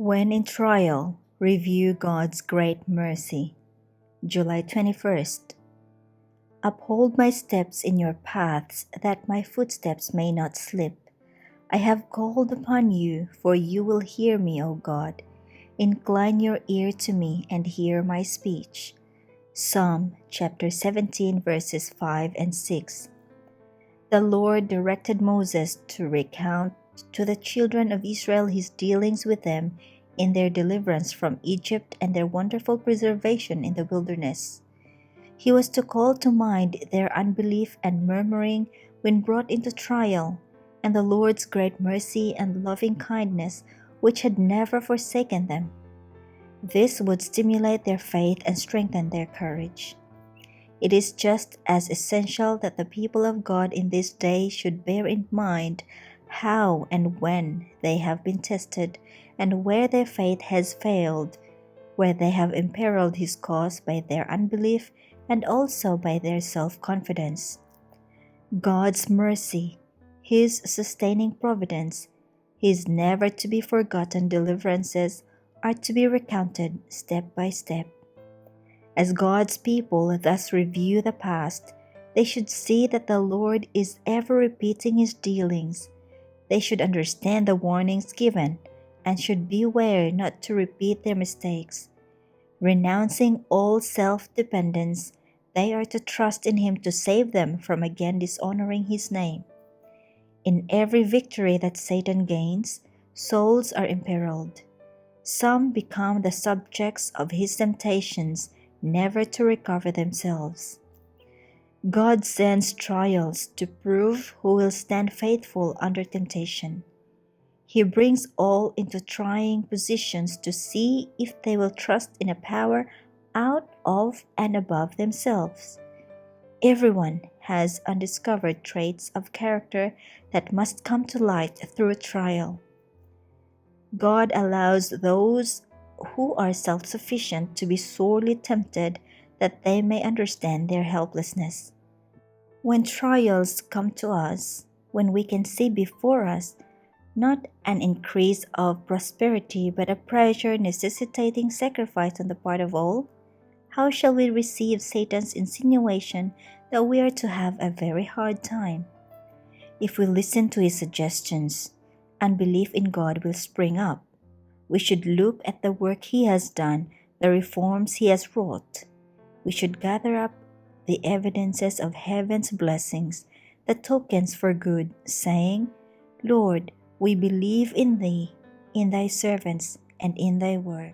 When in trial, review God's great mercy. July 21st. Uphold my steps in your paths, that my footsteps may not slip. I have called upon you, for you will hear me, O God. Incline your ear to me and hear my speech. Psalm chapter 17 verses 5 and 6. The Lord directed Moses to recount to the children of Israel his dealings with them in their deliverance from Egypt and their wonderful preservation in the wilderness. He was to call to mind their unbelief and murmuring when brought into trial, and the Lord's great mercy and loving kindness which had never forsaken them. This would stimulate their faith and strengthen their courage. It is just as essential that the people of God in this day should bear in mind how and when they have been tested, and where their faith has failed, where they have imperiled His cause by their unbelief and also by their self-confidence. God's mercy, His sustaining providence, His never-to-be-forgotten deliverances are to be recounted step by step. As God's people thus review the past, they should see that the Lord is ever repeating His dealings. They should understand the warnings given and should beware not to repeat their mistakes. Renouncing all self-dependence, they are to trust in Him to save them from again dishonoring His name. In every victory that Satan gains, souls are imperiled. Some become the subjects of his temptations, never to recover themselves. God sends trials to prove who will stand faithful under temptation. He brings all into trying positions to see if they will trust in a power out of and above themselves. Everyone has undiscovered traits of character that must come to light through trial. God allows those who are self-sufficient to be sorely tempted that they may understand their helplessness. When trials come to us, when we can see before us not an increase of prosperity but a pressure necessitating sacrifice on the part of all, how shall we receive Satan's insinuation that we are to have a very hard time? If we listen to his suggestions, unbelief in God will spring up. We should look at the work He has done, the reforms He has wrought. We should gather up the evidences of heaven's blessings, the tokens for good, saying, Lord, we believe in Thee, in Thy servants, and in Thy word.